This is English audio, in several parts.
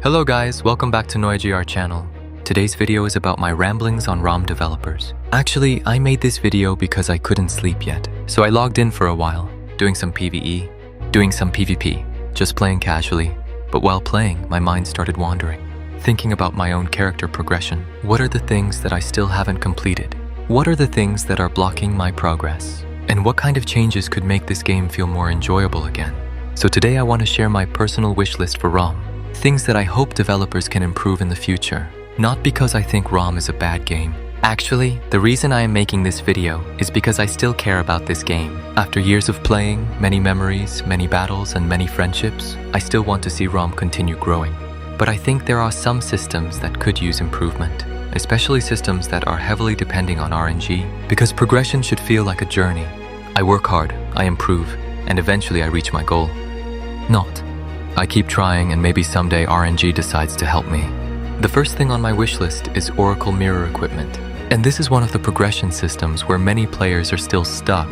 Hello guys, welcome back to NoiaJr channel. Today's video is about my ramblings on ROM developers. Actually, I made this video because I couldn't sleep yet, so I logged in for a while, doing some PvE, doing some PvP, just playing casually. But while playing, my mind started wandering, thinking about my own character progression. What are the things that I still haven't completed? What are the things that are blocking my progress? And what kind of changes could make this game feel more enjoyable again? So today I want to share my personal wish list for ROM. Things that I hope developers can improve in the future. Not because I think ROM is a bad game. Actually, the reason I am making this video is because I still care about this game. After years of playing, many memories, many battles, and many friendships, I still want to see ROM continue growing. But I think there are some systems that could use improvement, especially systems that are heavily depending on RNG, because progression should feel like a journey. I work hard, I improve, and eventually I reach my goal. Not. I keep trying and maybe someday RNG decides to help me. The first thing on my wish list is Oracle Mirror equipment. And this is one of the progression systems where many players are still stuck.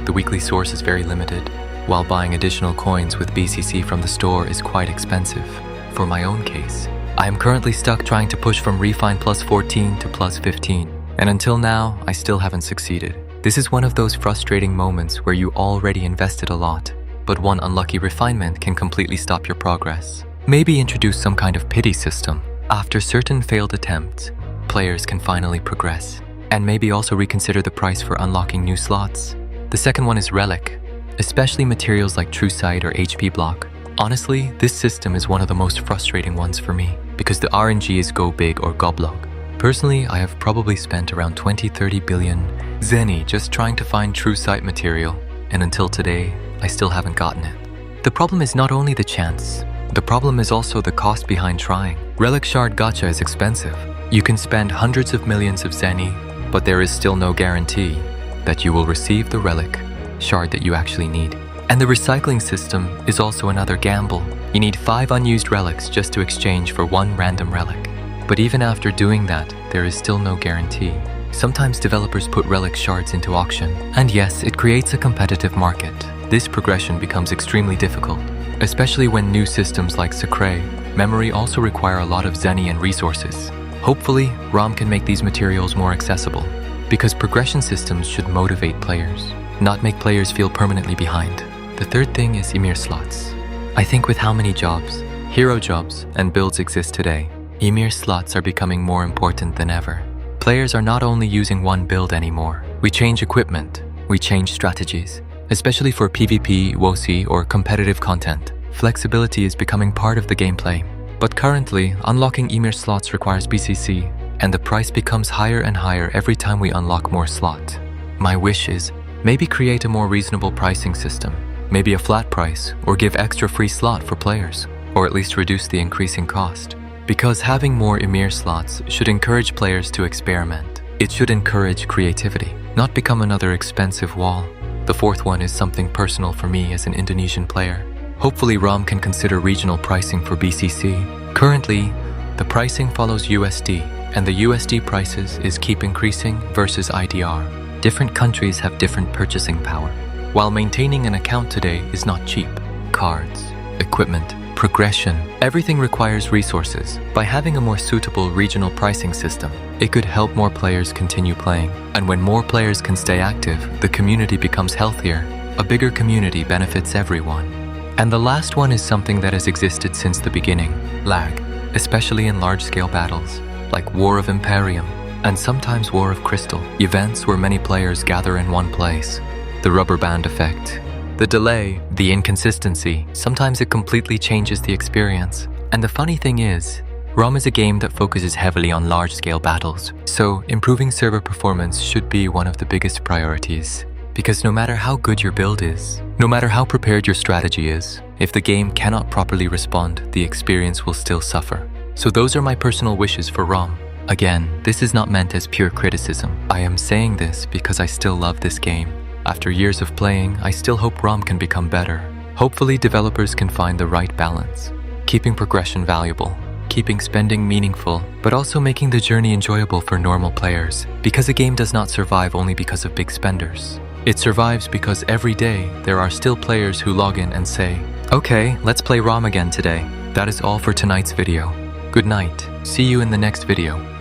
The weekly source is very limited, while buying additional coins with BCC from the store is quite expensive. For my own case, I am currently stuck trying to push from Refine plus 14 to plus 15. And until now, I still haven't succeeded. This is one of those frustrating moments where you already invested a lot, but one unlucky refinement can completely stop your progress. Maybe introduce some kind of pity system. After certain failed attempts, players can finally progress. And maybe also reconsider the price for unlocking new slots. The second one is Relic, especially materials like True Sight or HP Block. Honestly, this system is one of the most frustrating ones for me, because the RNG is go big or goblog. Personally, I have probably spent around 20-30 billion Zenny just trying to find True Sight material, and until today, I still haven't gotten it. The problem is not only the chance, the problem is also the cost behind trying. Relic Shard Gacha is expensive. You can spend hundreds of millions of Zenny, but there is still no guarantee that you will receive the Relic Shard that you actually need. And the recycling system is also another gamble. You need 5 unused relics just to exchange for 1 random relic. But even after doing that, there is still no guarantee. Sometimes developers put relic shards into auction, and yes, it creates a competitive market. This progression becomes extremely difficult, especially when new systems like Secret Memory also require a lot of Zenny and resources. Hopefully, ROM can make these materials more accessible, because progression systems should motivate players, not make players feel permanently behind. The third thing is Emir slots. I think with how many jobs, hero jobs, and builds exist today, Emir slots are becoming more important than ever. Players are not only using one build anymore. We change equipment, we change strategies. Especially for PvP, WOC, or competitive content, flexibility is becoming part of the gameplay. But currently, unlocking Emir slots requires BCC, and the price becomes higher and higher every time we unlock more slots. My wish is, maybe create a more reasonable pricing system, maybe a flat price, or give extra free slot for players, or at least reduce the increasing cost. Because having more Emir slots should encourage players to experiment. It should encourage creativity, not become another expensive wall. The fourth one is something personal for me as an Indonesian player. Hopefully ROM can consider regional pricing for BCC. Currently, the pricing follows USD, and the USD prices is keep increasing versus IDR. Different countries have different purchasing power. While maintaining an account today is not cheap. Cards, equipment, progression, everything requires resources. By having a more suitable regional pricing system, it could help more players continue playing. And when more players can stay active, the community becomes healthier. A bigger community benefits everyone. And the last one is something that has existed since the beginning, lag, especially in large-scale battles, like War of Imperium, and sometimes War of Crystal, events where many players gather in one place. The rubber band effect. The delay, the inconsistency, sometimes it completely changes the experience. And the funny thing is, ROM is a game that focuses heavily on large-scale battles, so improving server performance should be one of the biggest priorities. Because no matter how good your build is, no matter how prepared your strategy is, if the game cannot properly respond, the experience will still suffer. So those are my personal wishes for ROM. Again, this is not meant as pure criticism. I am saying this because I still love this game. After years of playing, I still hope ROM can become better. Hopefully developers can find the right balance, keeping progression valuable, keeping spending meaningful, but also making the journey enjoyable for normal players, because a game does not survive only because of big spenders. It survives because every day there are still players who log in and say, "Okay, let's play ROM again today." That is all for tonight's video. Good night. See you in the next video.